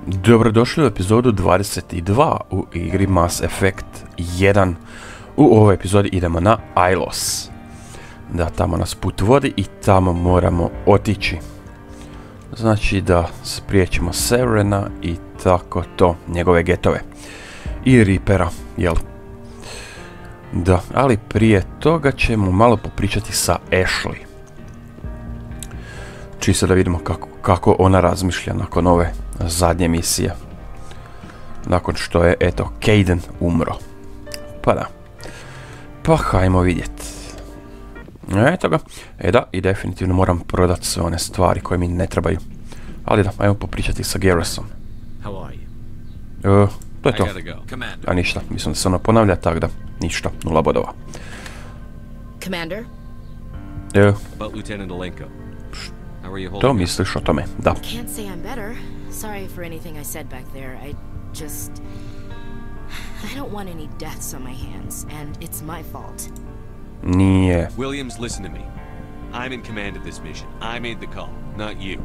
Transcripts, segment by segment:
Dobrodošli u epizodu 22 u igri Mass Effect 1. U ovoj epizodi idemo na Ilos. Da, tamo nas put vodi i tamo moramo otići. Znači da spriječimo Sarena i tako to, njegove getove. I Reapera, jel? Da, ali prije toga ćemo malo popričati sa Ashley. Čisto da vidimo kako ona razmišlja nakon ove zadnje misije. Nakon što je, eto, Kaidan umro. Pa da. Pa hajmo vidjeti. Eto ga. E da, i definitivno moram prodati sve one stvari koje mi ne trebaju. Ali da, ajmo popričati sa Garrusom. To je to. A ništa, mislim da se ono ponavlja, tako da ništa, 0 bodova. Commander? About Lieutenant Alenko. To misliš o tome, da. Can't say I'm better. Sorry for anything I said back there. I don't want any deaths on my hands, and it's my fault. Nije. Williams, listen to me. I'm in command of this mission. I made the call, not you.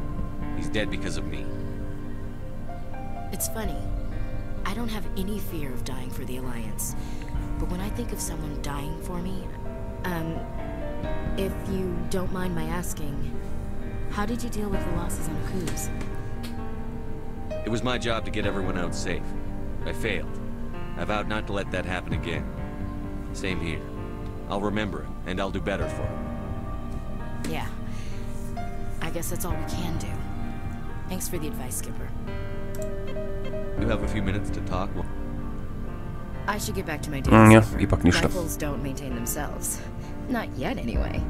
He's dead because of me. It's funny. I don't have any fear of dying for the Alliance. But when I think of someone dying for me, if you don't mind my asking, how did you deal with the losses on Aku's? It was my job to get everyone out safe. I failed. I vowed not to let that happen again. Same here. I'll remember it, and I'll do better for him. Yeah. I guess that's all we can do. Thanks for the advice, Skipper. You have a few minutes to talk? I should get back to my duties. Ipak ništa. Rifles don't maintain themselves. Not yet, anyway.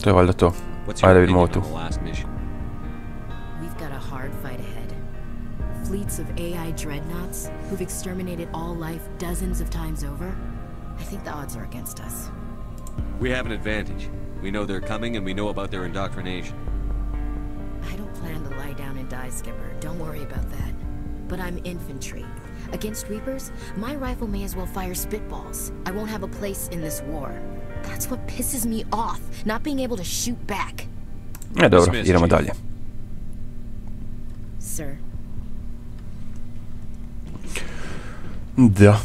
To je valjda to. Ajde vidimo ovo tu. We've got a hard fight ahead. Fleets of AI dreadnoughts who've exterminated all life dozens of times over. I think the odds are against us. We have an advantage. We know they're coming and we know about their indoctrination. I don't plan to lie down and die, Skipper. Don't worry about that. But I'm infantry. Against Reapers, my rifle may as well fire spitballs. I won't have a place in this war. That's what pisses me off, not being able to shoot back. Dobro, idemo dalje. Sir. Da,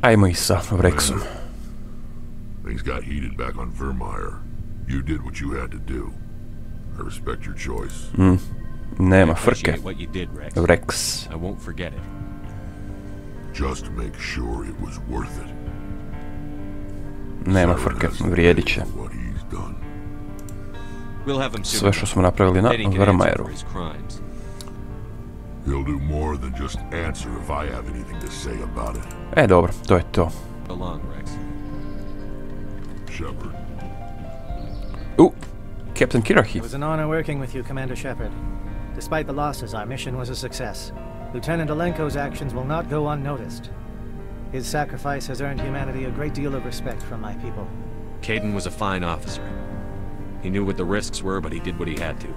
ajmo i sa Rexom. Things got heated back on Vermeer. You did what you had to do. I respect your choice. Nema frke. What you did, Rex. I won't forget it. Just make sure it was worth it. Nema frke, vrijedit će. Sve što smo napravili na Vermeeru. Dobro, to je to. Captain Kirahi. It was an honor working with you, Commander Shepard. Despite the losses, our mission was a success. Lieutenant Alenko's actions will not go unnoticed. His sacrifice has earned humanity a great deal of respect from my people. Kaidan was a fine officer. He knew what the risks were, but he did what he had to.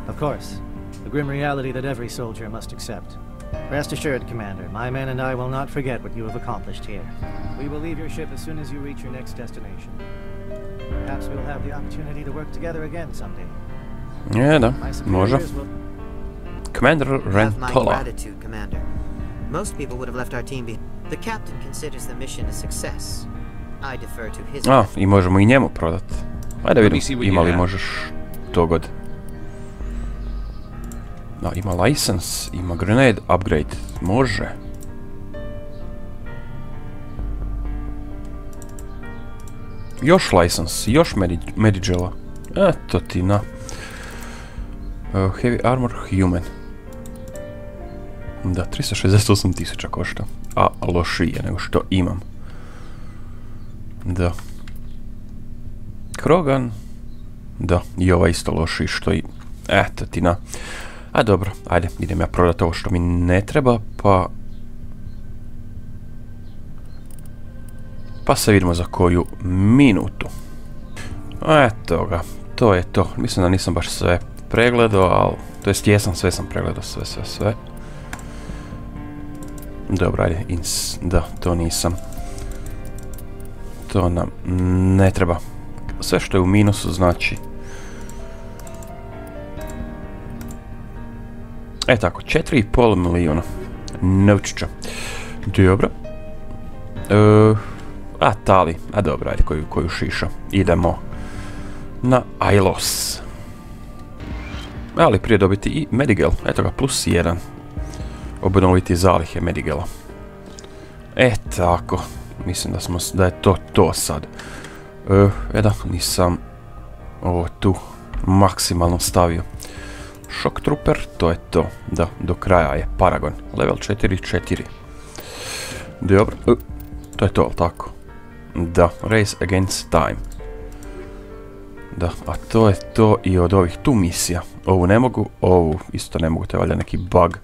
Of course. The grim reality that every soldier must accept. Rest assured, Commander, my men and I will not forget what you have accomplished here. We will leave your ship as soon as you reach your next destination. Perhaps we'll have the opportunity to work together again someday. Da, može. Commander Rentola. Commander. Most people would have left our team behind. The captain considers the mission a success. I defer to his. I možemo i njemu prodati. Ajde vidim, ima li možeš to god. Da, ima license, ima grenade upgrade, može. Još license, još medigela. Eto ti na. Heavy armor human. Da, 368.000 košta. A lošije nego što imam. Da. Krogan. Da, i ova isto lošiji što i... Eto ti na. A dobro, ajde, idem ja prodati ovo što mi ne treba, pa... Pa se vidimo za koju minutu. Eto ga, to je to. Mislim da nisam baš sve pregledao, ali... To jest jesam, sve sam pregledao, sve. Dobro, ajde, da, to nisam. To nam ne treba. Sve što je u minusu znači Tako, 4,5 milijuna novčića. Dobro. Tali, dobro, ajde, koju šiša. Idemo na Ilos. Ali prije dobiti i Medigel, eto ga, +1. Obnoviti zalihe Medigela. Tako, mislim da je to sad. Nisam ovo tu maksimalno stavio. Shock Trooper, to je to. Da, do kraja je Paragon. Level 4. Dobro, to je to, ali tako? Da, Race Against Time. Da, a to je to i od ovih tu misija. Ovu ne mogu, ovu isto ne mogu, to je valjda neki bug.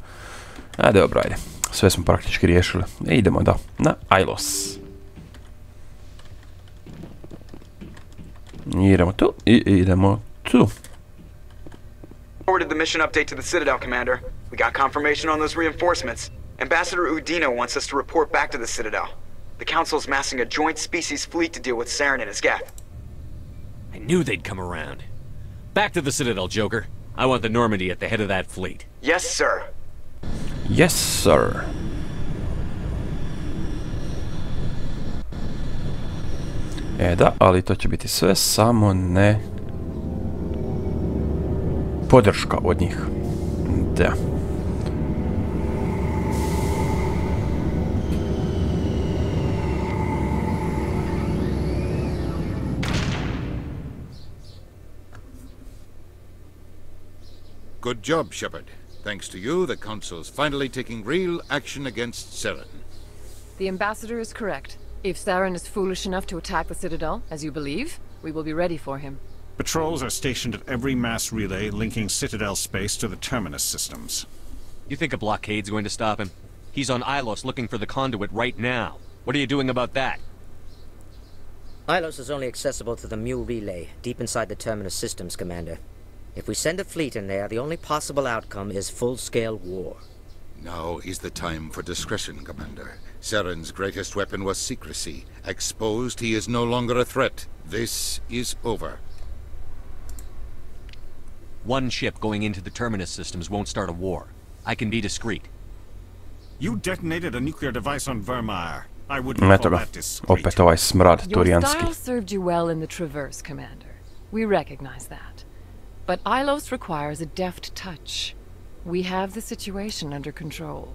Dobro, ajde. Sve smo praktički riješili. Idemo, da, na Ilos. Idemo tu i idemo tu. Forwarded the mission update to the Citadel, Commander. We got confirmation on those reinforcements. Ambassador Udina wants us to report back to the Citadel. The Council's massing a joint species fleet to deal with Sarena and his geth. I knew they'd come around. Back to the Citadel, Joker. I want the Normandy at the head of that fleet. Yes, sir. Yes, sir. Da, ali to će biti sve, samo ne podrška od njih. Da. Good job, Shepherd. Thanks to you, the Council's finally taking real action against Sarena. The Ambassador is correct. If Sarena is foolish enough to attack the Citadel, as you believe, we will be ready for him. Patrols are stationed at every mass relay linking Citadel space to the terminus systems. You think a blockade's going to stop him? He's on Ilos looking for the conduit right now. What are you doing about that? Ilos is only accessible to the Mule relay, deep inside the terminus systems, Commander. If we send a fleet in there, the only possible outcome is full-scale war. Now is the time for discretion, Commander. Saren's greatest weapon was secrecy. Exposed, he is no longer a threat. This is over. One ship going into the terminus systems won't start a war. I can be discreet. You detonated a nuclear device on Vermeer. I wouldn't call that discreet. Opet ovaj smrad turijanski. Your style served you well in the Traverse, Commander. We recognize that. But Ilos requires a deft touch. We have the situation under control.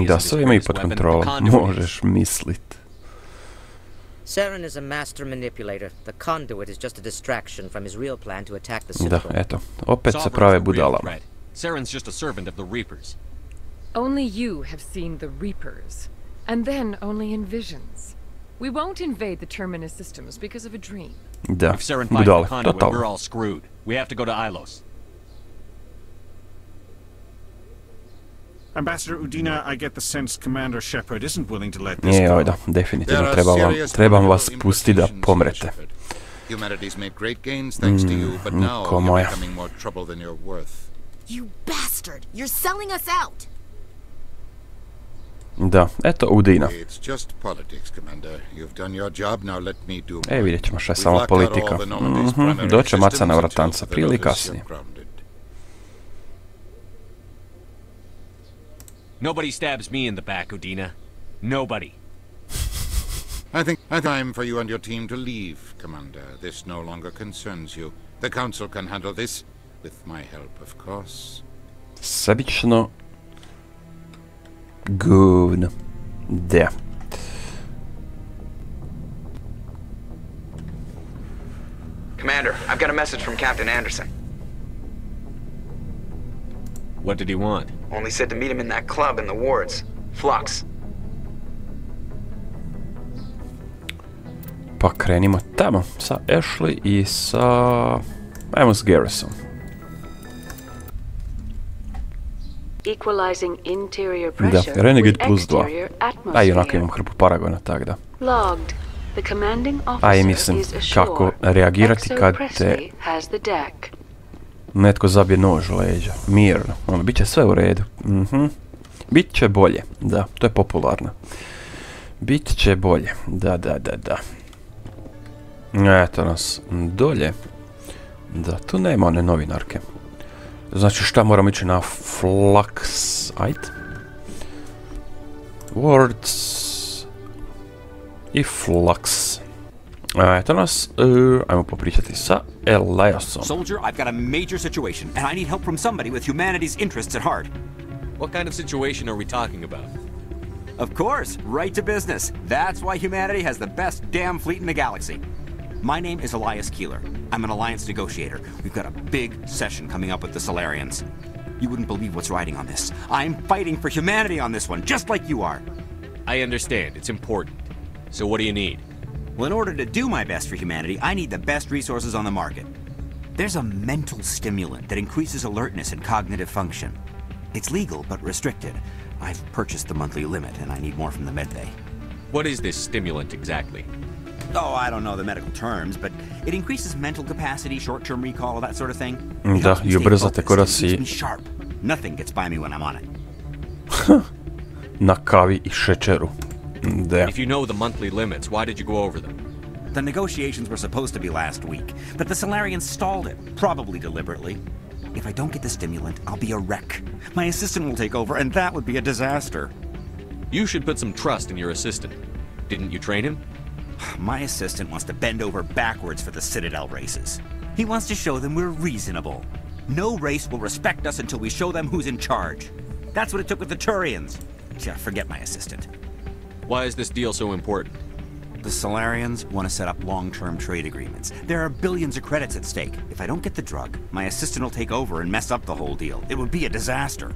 Da, sve ima i pod kontrolom, možeš mislit. Saren is a master manipulator. The conduit is just a distraction from his real plan to attack the Citadel. Da, eto, opet se prave budalama. Saren's just a servant of the Reapers. Only you have seen the Reapers, and then only in visions. We won't invade the terminus systems because of a dream. Da, if Saren finds the budale, conduit, we're totalno. all screwed. We have to go to Ilos. Ambassador Udina, I get the sense Commander Shepherd isn't willing to let this go. Da, definitivno trebam vas pustiti da pomrete. Humanity's made great gains thanks to you, but now you're becoming more trouble than you're worth. You bastard! You're selling us out! Da, eto Udina. It's just politics, Commander. You've done your job, now let me do mine. Vidjet ćemo šta je samo politika. Doće maca na vratanca, prije ili kasnije. Nobody stabs me in the back, Udina. Nobody. I think time for you and your team to leave, Commander. This no longer concerns you. The Council can handle this, with my help, of course. Sebično govno. Da. Commander, I've got a message from Captain Anderson. What did he want? Only said to meet him in that club in the wards. Flux. Pa krenimo tamo sa Ashley i sa... ajmo s Garrison. Equalizing interior pressure. Da, Renegade +2. A i onako imam hrpu Paragona, tak da. Logged. The commanding A i officer mislim is ashore. kako reagirati kad te Presley has the deck. netko zabije nož u leđa. Mirno. Ono, bit će sve u redu. Bit će bolje. Da, to je popularno. Bit će bolje. Da. Eto nas dolje. Da, tu nema one novinarke. Znači šta moramo ići na flux, ajde. Words i flux. Eto nas, ajmo popričati sa Eliasom. Soldier, I've got a major situation, and I need help from somebody with humanity's interests at heart. What kind of situation are we talking about? Of course, right to business. That's why humanity has the best damn fleet in the galaxy. My name is Elias Keeler. I'm an alliance negotiator. We've got a big session coming up with the Solarians. You wouldn't believe what's riding on this. I'm fighting for humanity on this one, just like you are. I understand. It's important. So what do you need? Well, in order to do my best for humanity, I need the best resources on the market. There's a mental stimulant that increases alertness and cognitive function. It's legal, but restricted. I've purchased the monthly limit, and I need more from the medbay. What is this stimulant exactly? Oh, I don't know the medical terms, but it increases mental capacity, short-term recall, that sort of thing. Da, i ubrzate ko da si Keeps me sharp. Nothing gets by me when I'm on it. na kavi i šećeru. Da. If you know the monthly limits, why did you go over them? The negotiations were supposed to be last week, but the Solarians stalled it, probably deliberately. If I don't get the stimulant, I'll be a wreck. My assistant will take over, and that would be a disaster. You should put some trust in your assistant. Didn't you train him? My assistant wants to bend over backwards for the Citadel races. He wants to show them we're reasonable. No race will respect us until we show them who's in charge. That's what it took with the Turians. Yeah, forget my assistant. Why is this deal so important? The Solarians want to set up long-term trade agreements. There are billions of credits at stake. If I don't get the drug, my assistant will take over and mess up the whole deal. It would be a disaster.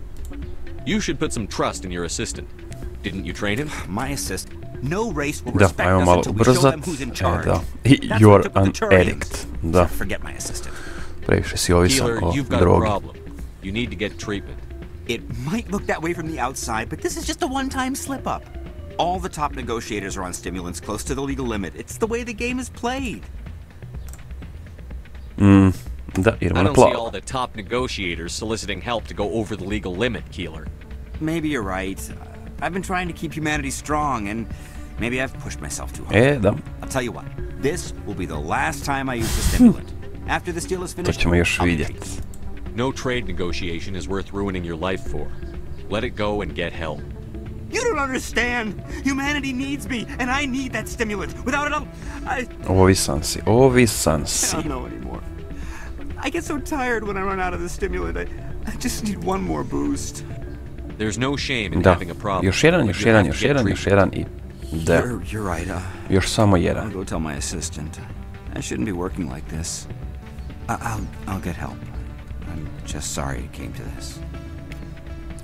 You should put some trust in your assistant. Didn't you train him? My assistant. No race will Da, respect ajmo us malo until we show ubrzat. them who's in charge. Da. You are an addict. Da. Forget my assistant. Previše si ovisan Keeler, o you've got a drogi. problem. You need to get treatment. It might look that way from the outside, but this is just a one-time slip-up. All the top negotiators are on stimulants close to the legal limit. It's the way the game is played. Da, idemo I na don't see all plavo. the top negotiators soliciting help to go over the legal limit, Keeler. Maybe you're right. I've been trying to keep humanity strong, and maybe I've pushed myself too hard. Da. I'll tell you what. This will be the last time I use the stimulant. After this deal is To finished, ćemo još I'll be vidjeti. treated. No trade negotiation is worth ruining your life for. Let it go and get help. You don't understand. Humanity needs me, and I need that stimulant. Without it, Ovisan si, ovisan I si. don't know anymore. I get so tired when I run out of the stimulant. I just need one more boost. There's no shame in Da, having a problem. još jedan, but još you jedan, have to još get jedan, još treatment. jedan i da. You're right. Još samo I'll jedan. go tell my assistant. I shouldn't be working like this. I'll get help. I'm just sorry it came to this.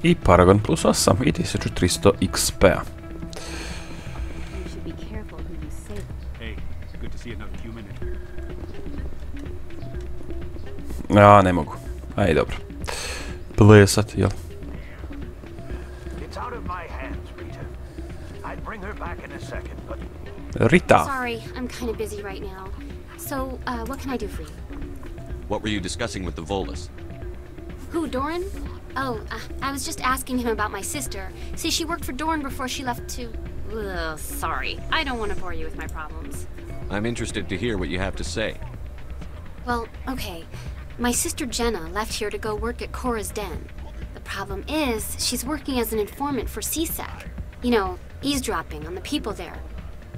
I Paragon plus 8 i 1300 XP-a. You should be careful who you say. Hey, good to see another human in here. Ja, ne mogu. Aj, dobro. Plesat, jel? It's out of my hands, Rita. I'd bring her back in a second, but... Rita. Sorry, I'm kind of busy right now. So, what can I do for you? What were you discussing with the Volus? Who, Doran? Oh, I was just asking him about my sister. See, she worked for Doran before she left to... Ugh, sorry. I don't want to bore you with my problems. I'm interested to hear what you have to say. Well, okay. My sister Jenna left here to go work at Cora's Den. The problem is, she's working as an informant for CSEC. You know, eavesdropping on the people there.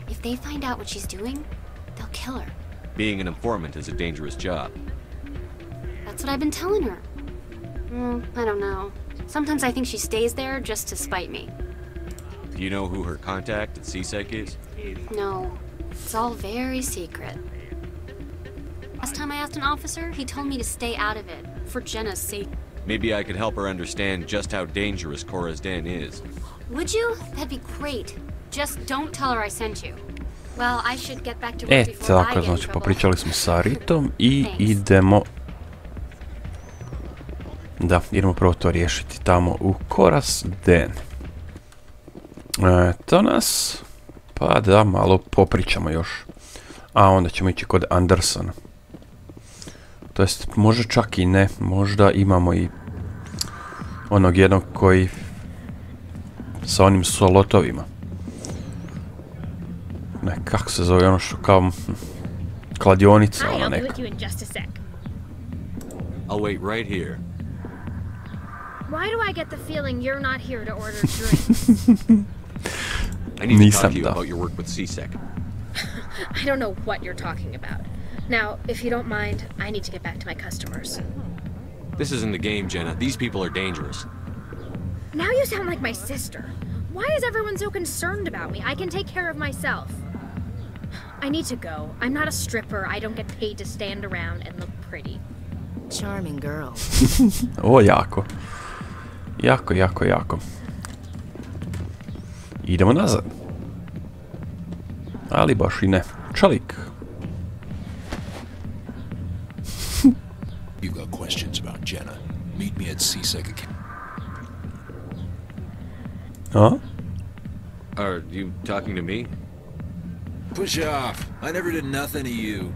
If they find out what she's doing, they'll kill her. Being an informant is a dangerous job. That's what I've been telling her. I don't know. Sometimes I think she stays there just to spite me. Do you know who her contact at CSEC is? No, it's all very secret. Last time I asked an officer, he told me to stay out of it, for Jenna's sake. Maybe I could help her understand just how dangerous Cora's Den is. Would you? That'd be great. Just don't tell her I sent you. Well, I should get back to work before I Tako, get in znači trouble. popričali smo sa Ritom i idemo... Da, idemo prvo to riješiti tamo u Cora's Den. To nas... Pa da, malo popričamo još. A onda ćemo ići kod Andersona. To jest, može čak i ne. Možda imamo i onog jednog koji... sa onim solotovima. Ne, kako se zove ono što kao... kladionica, ono neka. I'll wait right here. Why do I get the feeling you're not here to order drinks? I need to talk to you about your work with CSEC. I don't know what you're talking about. Now, if you don't mind, I need to get back to my customers. This isn't the game, Jenna. These people are dangerous. Now you sound like my sister. Why is everyone so concerned about me? I can take care of myself. I need to go. I'm not a stripper. I don't get paid to stand around and look pretty. Charming girl. Ovo jako. Jako. Idemo nazad. Ali baš i ne. Čelik. You've got questions about Jenna. Meet me at CSEC again. Huh? Are you talking to me? Push off. I never did nothing to you.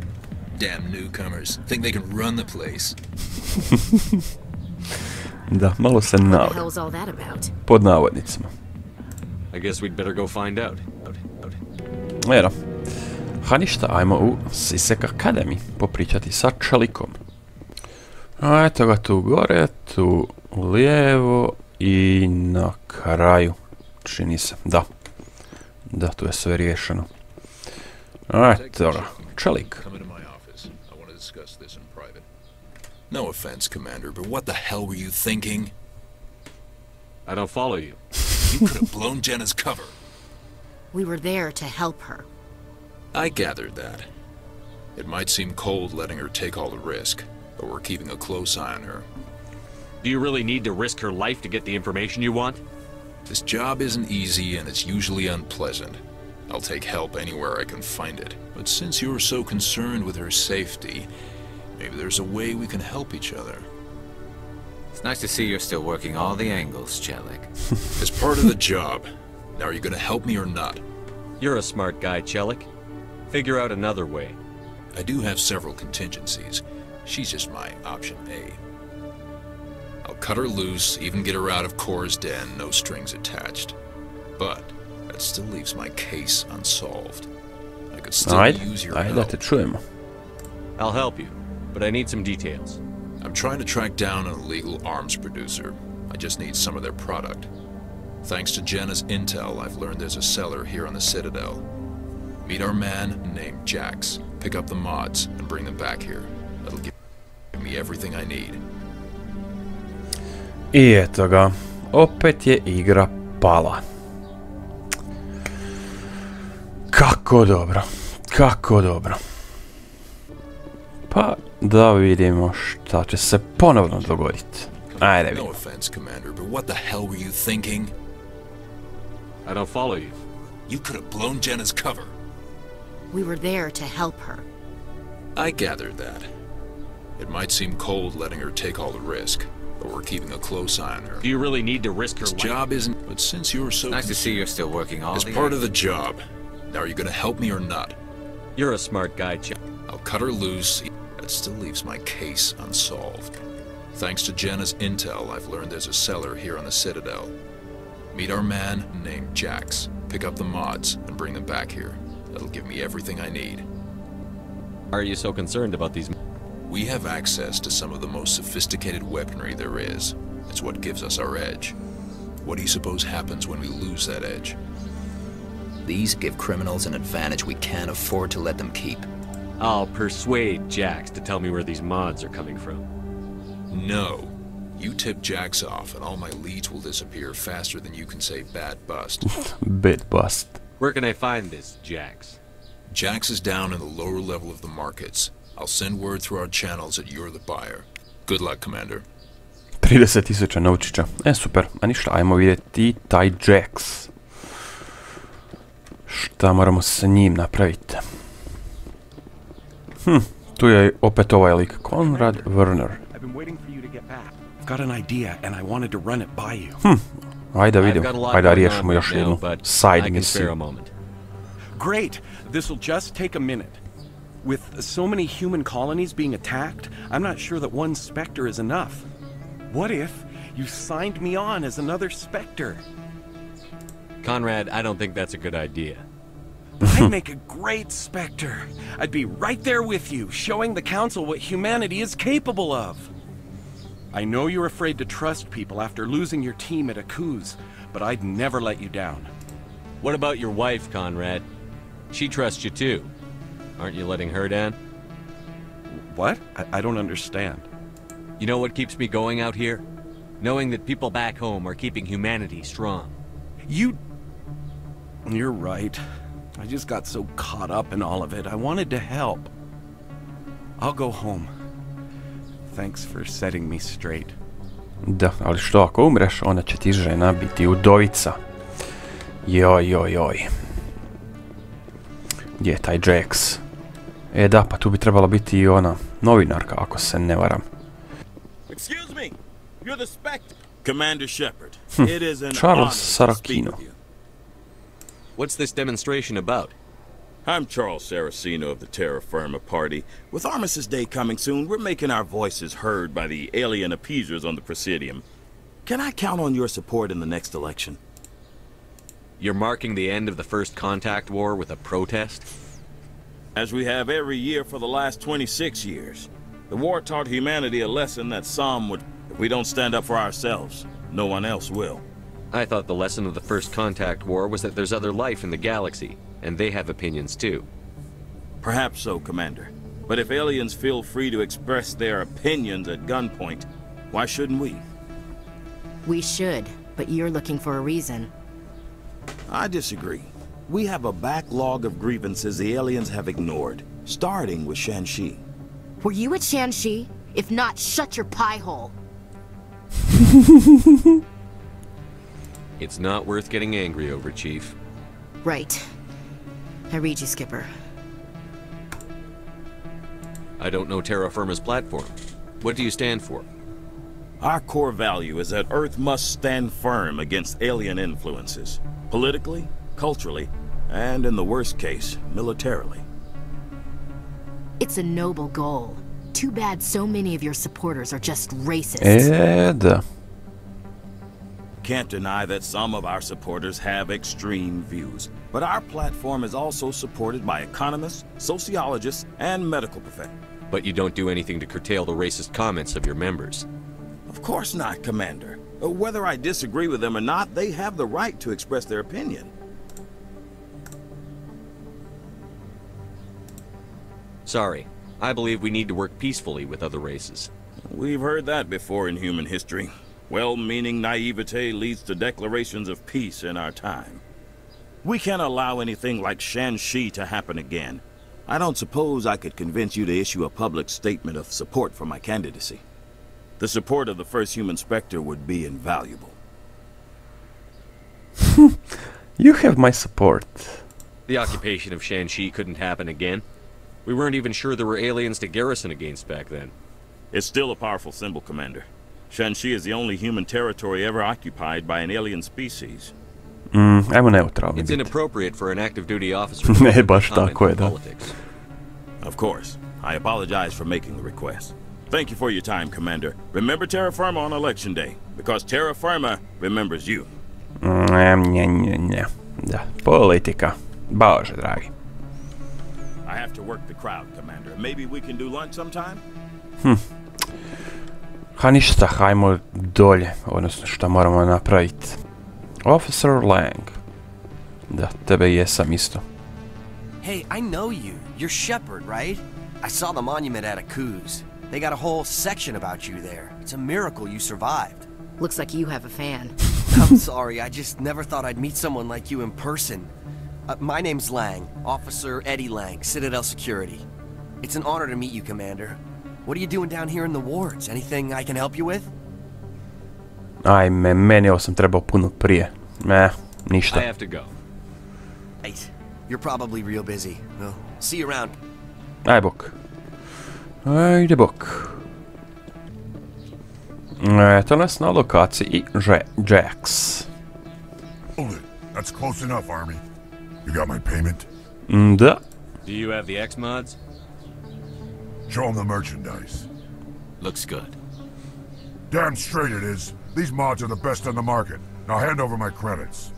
Damn newcomers. Think they can run the place. Da, malo se navodi. What the hell's all that about? Pod navodnicima. I guess we'd better go find out. Eto. Ha ništa, ajmo u CSEC Academy popričati sa čelikom. A eto ga tu gore, tu lijevo i na kraju. Čini se, da. Da, tu je sve riješeno. Eto ga, čelik. No offense, Commander, but what the hell were you thinking? I don't follow you. You could have blown Jenna's cover. We were there to help her. I gathered that. It might seem cold letting her take all the risk, but we're keeping a close eye on her. Do you really need to risk her life to get the information you want? This job isn't easy and it's usually unpleasant. I'll take help anywhere I can find it. But since you're so concerned with her safety, maybe there's a way we can help each other. It's nice to see you're still working all the angles, Chelik. It's part of the job. Now, are you gonna help me or not? You're a smart guy, Chelik. Figure out another way. I do have several contingencies. She's just my option A. I'll cut her loose, even get her out of Cora's den, no strings attached. But that still leaves my case unsolved. I could still use your help. I'll help you, but I need some details. I'm trying to track down an illegal arms producer. I just need some of their product. Thanks to Jenna's intel, I've learned there's a seller here on the Citadel. Meet our man named Jax. Pick up the mods and bring them back here. That'll give me everything I need. I eto ga, opet je igra pala. Kako dobro, kako dobro. Pa da vidimo šta će se ponovno dogoditi. Ajde vidimo. No offense, Commander, but what the hell were you thinking? I don't follow you. You could have blown Jenna's cover. We were there to help her. I gathered that. It might seem cold letting her take all the risk, but we're keeping a close eye on her. Do you really need to risk her life? This job isn't, but since you're so nice to see you're still working all as the part of the job. Now, are you going to help me or not? You're a smart guy, I'll cut her loose. That still leaves my case unsolved. Thanks to Jenna's intel, I've learned there's a seller here on the Citadel. Meet our man named Jax. Pick up the mods and bring them back here. That'll give me everything I need. Why are you so concerned about these? We have access to some of the most sophisticated weaponry there is. It's what gives us our edge. What do you suppose happens when we lose that edge? These give criminals an advantage we can't afford to let them keep. I'll persuade Jax to tell me where these mods are coming from. No. You tip Jax off and all my leads will disappear faster than you can say bad bust. Bit bust. Where can I find this Jax? Jax is down in the lower level of the markets. I'll send word through our channels that you're the buyer. Good luck, Commander. 30.000 novčića. Super. A ništa, ajmo vidjeti taj Jax. Šta moramo sa njim napraviti? Tu je opet ovaj lik. Konrad Werner. Got an idea and I wanted to run it by you. Ajde vidimo. Ajde da riješimo još jednu side misiju. Great. This will just take a minute. With so many human colonies being attacked, I'm not sure that one Spectre is enough. What if you signed me on as another Spectre? Conrad, I don't think that's a good idea. I'd make a great Spectre. I'd be right there with you, showing the Council what humanity is capable of. I know you're afraid to trust people after losing your team at a cruise, but I'd never let you down. What about your wife, Conrad? She trusts you too. Aren't you letting her down? What? I don't understand. You know what keeps me going out here? Knowing that people back home are keeping humanity strong. You're right. I just got so caught up in all of it. I wanted to help. I'll go home. Thanks for setting me straight. Da, ali što ako umreš, onda će ti žena biti udovica. Joj. Gdje je taj Jax? Da, pa tu bi trebala biti i ona novinarka, ako se ne varam. Excuse me, you're the Spectra. Commander Shepard. It is an Charles honor to speak Saracino. with you. What's this demonstration about? I'm Charles Saracino of the Terra Firma Party. With Armistice Day coming soon, we're making our voices heard by the alien appeasers on the Presidium. Can I count on your support in the next election? You're marking the end of the First Contact War with a protest? As we have every year for the last 26 years. The war taught humanity a lesson that some would... If we don't stand up for ourselves, no one else will. I thought the lesson of the First Contact War was that there's other life in the galaxy, and they have opinions too. Perhaps so, Commander. But if aliens feel free to express their opinions at gunpoint, why shouldn't we? We should, but you're looking for a reason. I disagree. We have a backlog of grievances the aliens have ignored, starting with Shanxi. Were you at Shanxi? If not, shut your pie hole. It's not worth getting angry over, Chief. Right. I read you, Skipper. I don't know Terra Firma's platform. What do you stand for? Our core value is that Earth must stand firm against alien influences. Politically, culturally, and in the worst case, militarily. It's a noble goal. Too bad so many of your supporters are just racist. Da. Can't deny that some of our supporters have extreme views, but our platform is also supported by economists, sociologists, and medical professionals. But you don't do anything to curtail the racist comments of your members. Of course not, Commander. Whether I disagree with them or not, they have the right to express their opinion. Sorry. I believe we need to work peacefully with other races. We've heard that before in human history. Well-meaning naivete leads to declarations of peace in our time. We can't allow anything like Shanxi to happen again. I don't suppose I could convince you to issue a public statement of support for my candidacy. The support of the first human Spectre would be invaluable. You have my support. The occupation of Shanxi couldn't happen again. We weren't even sure there were aliens to garrison against back then. It's still a powerful symbol, Commander. Shanxi is the only human territory ever occupied by an alien species. Ajmo neutralni It's biti. inappropriate for an active duty officer Ne, to baš comment tako je, on da. politics. Of course. I apologize for making the request. Thank you for your time, Commander. Remember Terra Firma on Election Day, because Terra Firma remembers you. Ne. Da, politika. Bože, dragi. I have to work the crowd, Commander. Maybe we can do lunch sometime? Ha ništa, hajmo dolje, odnosno šta moramo napraviti. Officer Lang. Da, tebe jesam isto. Hey, I know you. You're Shepherd, right? I saw the monument at Aku's. They got a whole section about you there. It's a miracle you survived. Looks like you have a fan. I'm sorry, I just never thought I'd meet someone like you in person. My name's Lang, Officer Eddie Lang, Citadel Security. It's an honor to meet you, Commander. What are you doing down here in the wards? Anything I can help you with? Ajme, meni ovo sam trebao puno prije. Ništa. I have to go. Right. You're probably real busy. Well, see you around. Aj bok. Ajde bok. Eto nas na lokaciji Jax. Hold it. That's close enough, Army. You got my payment? Da. Do you have the X-Mods? Show them the merchandise. Looks good. Damn straight it is. These mods are the best on the market. Now hand over my credits.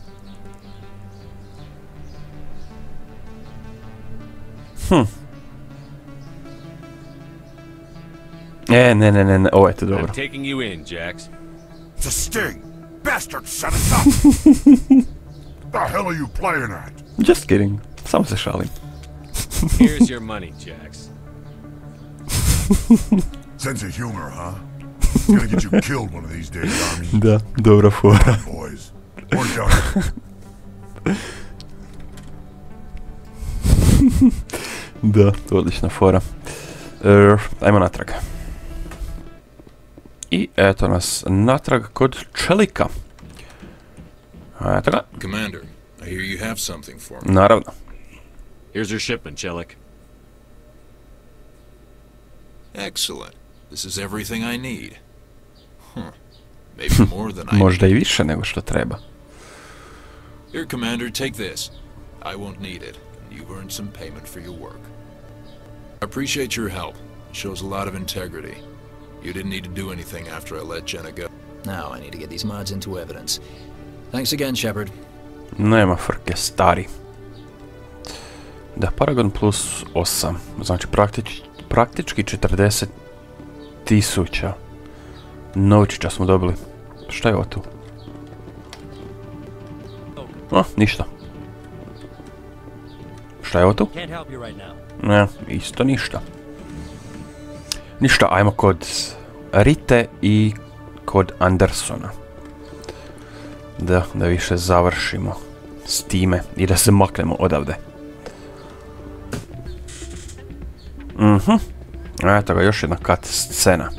Ne, ovo je to dobro. I'm taking you in, Jax. It's a sting! Bastard, set us up! The hell are you playing at? Just kidding. Samo se šalim. Here's your money, Jax. Sense of humor, huh? Gonna get you killed one of these days, Army. Da, dobra fora. Boys, work out. Da, odlična fora. Ajmo natrag. I eto nas natrag kod čelika. Eto ga. Commander, I hear you have something for me. Naravno. Here's your shipment, Chelik. Excellent. This is everything I need. Maybe more than I need. Možda i više nego što treba. Here, Commander, take this. I won't need it. You've earned some payment for your work. I appreciate your help. It shows a lot of integrity. You didn't need to do anything after I let Jenna go. Now I need to get these mods into evidence. Thanks again, Shepard. Nema frke, stari. Da, Paragon plus 8. Znači praktički 40.000 novčića smo dobili. Šta je ovo tu? Ništa. Šta je ovo tu? Ne, isto ništa. Ništa, ajmo kod Rite i kod Andersona. Da više završimo s time i da se maknemo odavde. Eto ga, još jedna cut scena.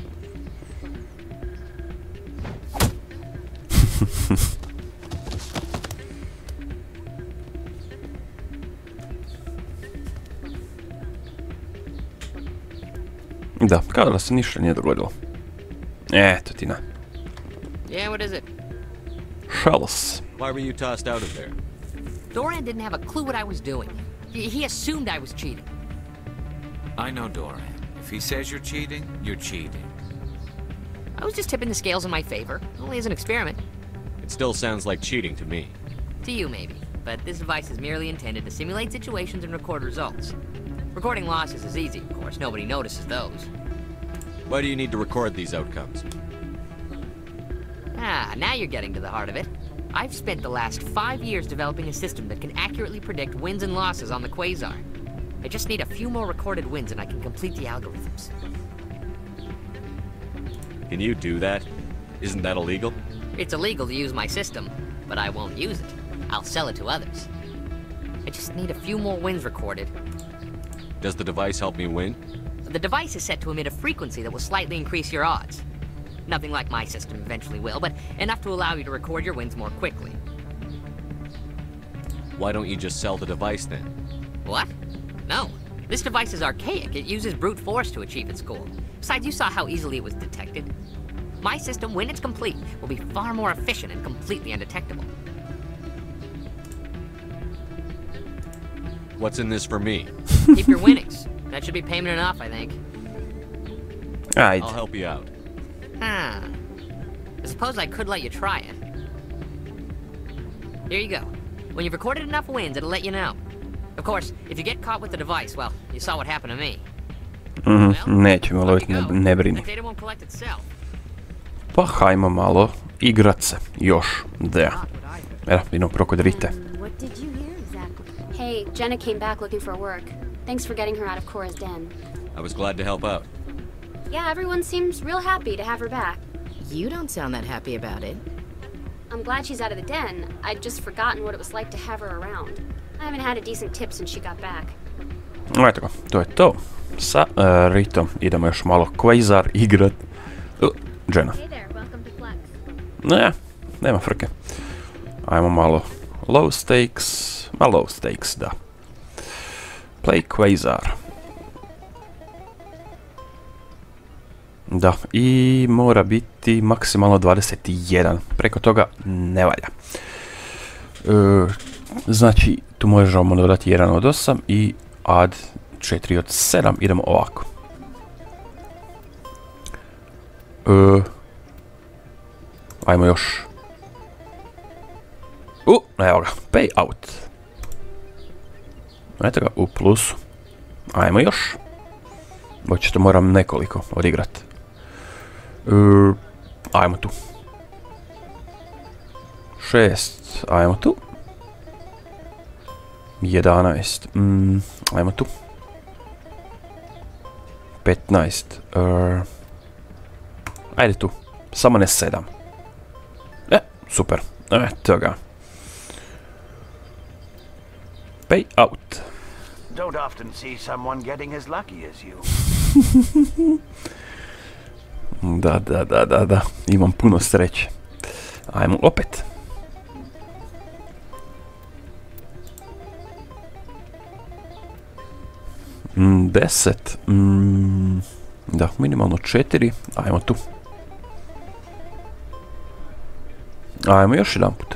Da, kao da se ništa nije dogodilo. Eto ti na. Yeah, what is it? Shells. Why were you tossed out of there? Doran didn't have a clue what I was doing. He assumed I was cheating. I know Doran. If he says you're cheating, you're cheating. I was just tipping the scales in my favor, only as an experiment. It still sounds like cheating to me. To you, maybe. But this device is merely intended to simulate situations and record results. Recording losses is easy, of course. Nobody notices those. Why do you need to record these outcomes? Now you're getting to the heart of it. I've spent the last 5 years developing a system that can accurately predict wins and losses on the Quasar. I just need a few more recorded wins and I can complete the algorithms. Can you do that? Isn't that illegal? It's illegal to use my system, but I won't use it. I'll sell it to others. I just need a few more wins recorded. Does the device help me win? The device is set to emit a frequency that will slightly increase your odds. Nothing like my system eventually will, but enough to allow you to record your wins more quickly. Why don't you just sell the device then? What? No. This device is archaic. It uses brute force to achieve its goal. Besides, you saw how easily it was detected. My system, when it's complete, will be far more efficient and completely undetectable. What's in this for me? Keep your winnings. That should be payment enough, I think. I'll help you out. I suppose I could let you try it. Here you go. When you've recorded enough wins, it'll let you know. Of course, if you get caught with the device, well, you saw what happened to me. Nećemo loviti, ne brini. Pa hajmo malo igrat se, još, da. Evo, idemo prvo kod Rite. Hey, Jenna came back looking for work. Thanks for getting her out of Cora's den. I was glad to help out. Yeah, everyone seems real happy to have her back. You don't sound that happy about it. I'm glad she's out of the den. I'd just forgotten what it was like to have her around. I haven't had a decent tip since she got back. Eto ga, to je to. Sa Ritom idemo još malo Quasar igrat. Jenna. Hey there, welcome to Flex. Ne, nema frke. Ajmo malo low stakes. Ma low stakes, da. Play Quasar. Da, i mora biti maksimalno 21. Preko toga ne valja. Znači, tu možemo dodati 1 od 8 i add 4 od 7. Idemo ovako. Ajmo još. Evo ga, pay out. Eto ga, u plusu. Ajmo još. Očito moram nekoliko odigrat. Ajmo tu. 6, ajmo tu. 11, ajmo tu. 15, ajde tu, samo ne 7. Super, eto ga. Pay out. Don't often see someone getting as lucky as you. Da, imam puno sreće. Ajmo opet. Deset. Da, minimalno 4. Ajmo tu. Ajmo još jedan put.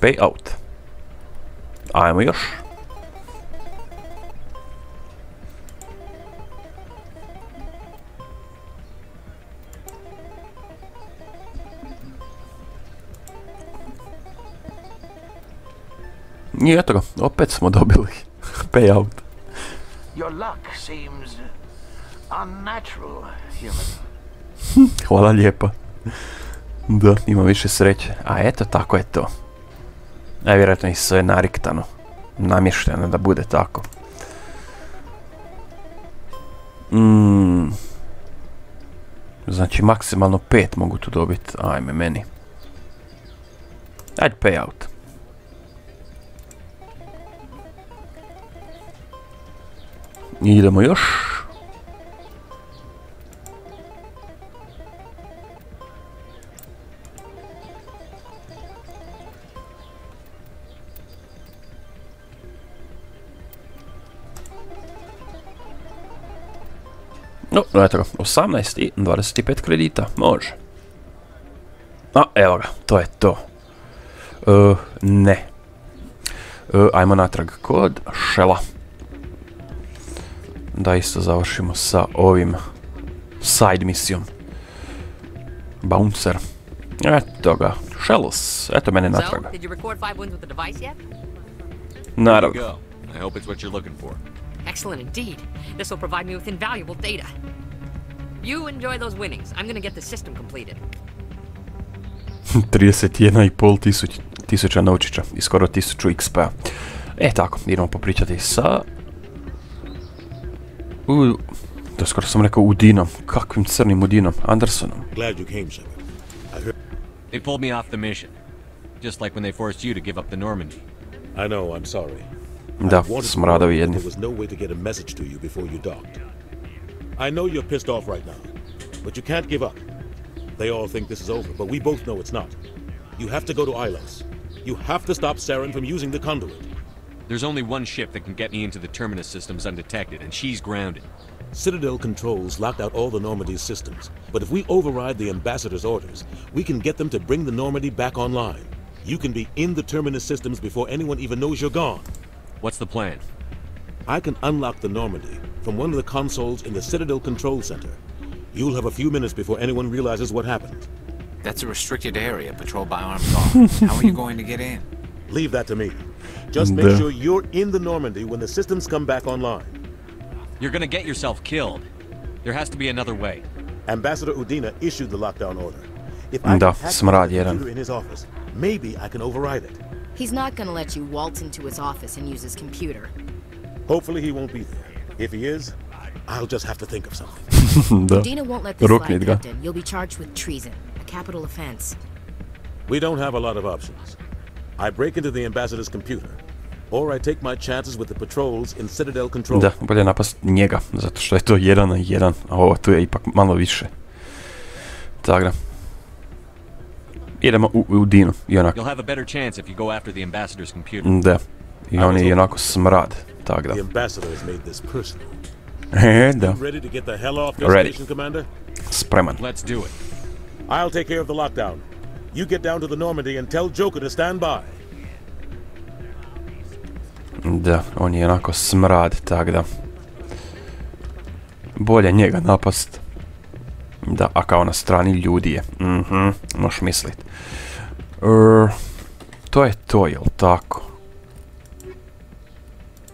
Pay out. Ajmo još. I eto ga, opet smo dobili pay out. Your luck seems unnatural, human. Hvala lijepa. Da, ima više sreće. A eto, tako je to. Vjerojatno i sve nariktano. Namješteno da bude tako. Znači, maksimalno 5 mogu tu dobiti. Ajme, meni. Ajde, pay out. Idemo još. No, eto ga, 18 i 25 kredita, može. A, evo ga, to je to. Ne. Ajmo natrag kod Shella. Da isto završimo sa ovim side misijom. Bouncer. Eto ga, Shells, eto mene natrag. Naravno. I hope it's what you're looking for. Excellent indeed. This will provide me with invaluable data. You enjoy those winnings. I'm gonna get the system completed. 31,5 tisuća novčića i skoro 1000 XP-a. Tako, idemo popričati sa... to skoro sam rekao Udinom. Kakvim crnim Udinom? Andersonom. Glad you came, Sheparda. They pulled me off the mission. Just like when they forced you to give up the Normandy. I know, I'm sorry. Da, smradovi jedni. There was no way to get a message to you before you docked. I know you're pissed off right now, but you can't give up. They all think this is over, but we both know it's not. You have to go to Ilos. You have to stop Sarena from using the conduit. There's only one ship that can get me into the terminus systems undetected, and she's grounded. Citadel controls locked out all the Normandy's systems, but if we override the ambassador's orders, we can get them to bring the Normandy back online. You can be in the terminus systems before anyone even knows you're gone. What's the plan? I can unlock the Normandy from one of the consoles in the Citadel Control Center. You'll have a few minutes before anyone realizes what happened. That's a restricted area patrolled by armed guards. How are you going to get in? Leave that to me. Just make sure you're in the Normandy when the systems come back online. You're gonna get yourself killed. There has to be another way. Ambassador Udina issued the lockdown order. If I can hack the computer in his office, maybe I can override it. He's not gonna let you waltz into his office and use his computer. Hopefully he won't be there. If he is, I'll just have to think of something. Udina won't let this slide, Captain. You'll be charged with treason, a capital offense. We don't have a lot of options. I break into the ambassador's computer, or I take my chances with the patrols in Citadel Control. Da, bolje napast njega, zato što je to 1 na 1, a ovo tu je ipak malo više. Tako da. Idemo u Udinu, i onako. You'll have a better chance if you go after the ambassador's computer. Da, i on je onako smrad, tako da. The ambassador has made this personal. Da. Ready to get the hell off this station, Commander? Spreman. Let's do it. I'll take care of the lockdown. You get down to the Normandy and tell Joker to stand by. Da, on je onako smrad, tak da. Bolje njega napast. Da, a kao na strani ljudi je. Možeš mislit. To je to, jel tako?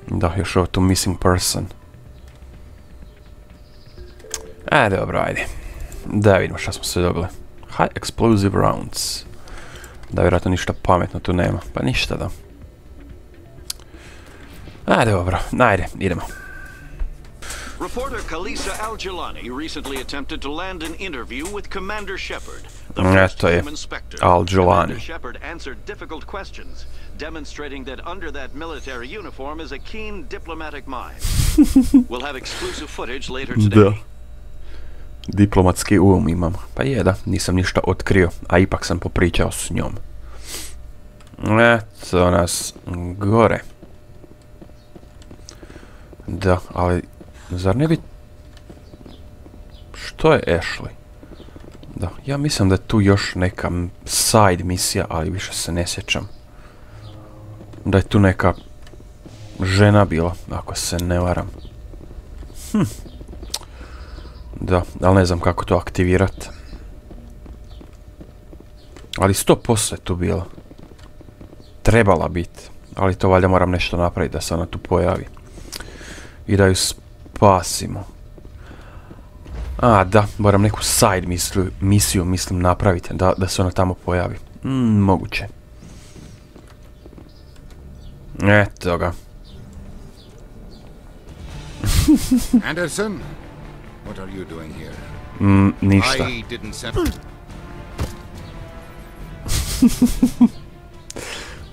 Da, još ovo tu missing person. Dobro, ajde. Da vidimo šta smo sve dobili. High explosive rounds. Da, vjerojatno ništa pametno tu nema. Pa ništa, da. Dobro, ajde, idemo. Reporter Kalisa Al-Jelani recently attempted to land an interview with Commander Shepard, the first human Spectre. Commander Shepard answered difficult questions, demonstrating that under that military uniform is a keen diplomatic mind. We'll have exclusive footage later today. Da. Diplomatski imam. Pa je, da, nisam ništa otkrio, a ipak sam popričao s njom. Eto nas gore. Da, ali zar ne bi... Što je Ashley? Da, ja mislim da je tu još neka side misija, ali više se ne sjećam. Da je tu neka žena bila, ako se ne varam. Da, ali ne znam kako to aktivirati. Ali 100% je tu bila. Trebala biti. Ali to valjda moram nešto napraviti da se ona tu pojavi. I da ju spasimo. Da, moram neku side misiju mislim napraviti da se ona tamo pojavi. Moguće. Eto ga. Anderson, what are you doing here? Ništa. I didn't send...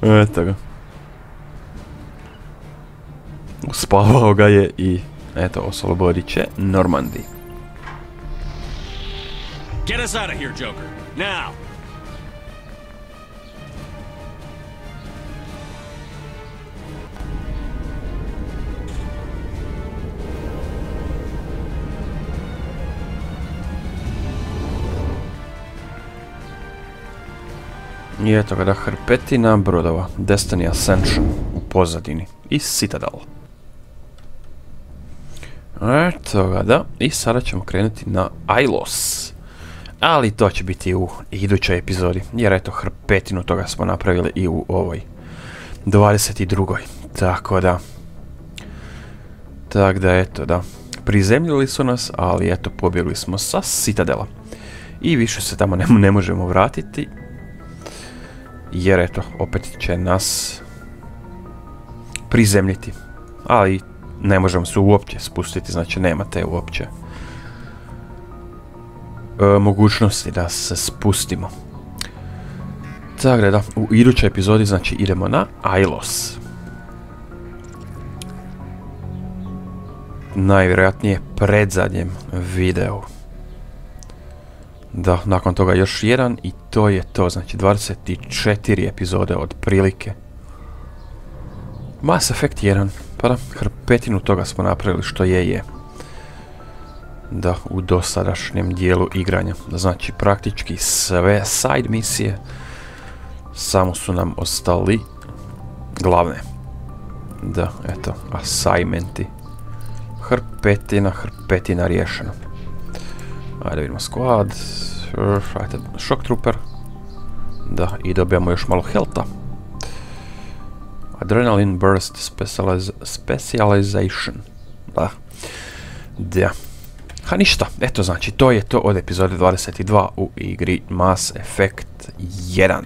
Eto ga. Uspavao ga je i eto, oslobodit će Normandiju. Get us out of here, Joker. Now. I eto ga da, hrpetina brodova, Destiny Ascension u pozadini i Citadel. Eto ga da, i sada ćemo krenuti na Ilos. Ali to će biti u idućoj epizodi, jer eto hrpetinu toga smo napravili i u ovoj 22. Tako da eto da, prizemljili su nas, ali eto pobjegli smo sa Citadela. I više se tamo ne možemo vratiti. Jer eto, opet će nas prizemljiti. Ali ne možemo se uopće spustiti, znači nema te uopće mogućnosti da se spustimo. Tako da, u idućoj epizodi znači idemo na Ilos. Najvjerojatnije predzadnjem videu. Da, nakon toga još jedan i to je to, znači 24 epizode otprilike. Mass Effect 1, pa da, hrpetinu toga smo napravili što je. Da, u dosadašnjem dijelu igranja. Znači praktički sve side misije, samo su nam ostali glavne. Da, eto, assignmenti. Hrpetina riješena. Ajde vidimo squad, ajde shock trooper, da, i dobijamo još malo healtha. Adrenaline burst specialization, da. Ha ništa, eto znači to je to od epizode 22 u igri Mass Effect 1.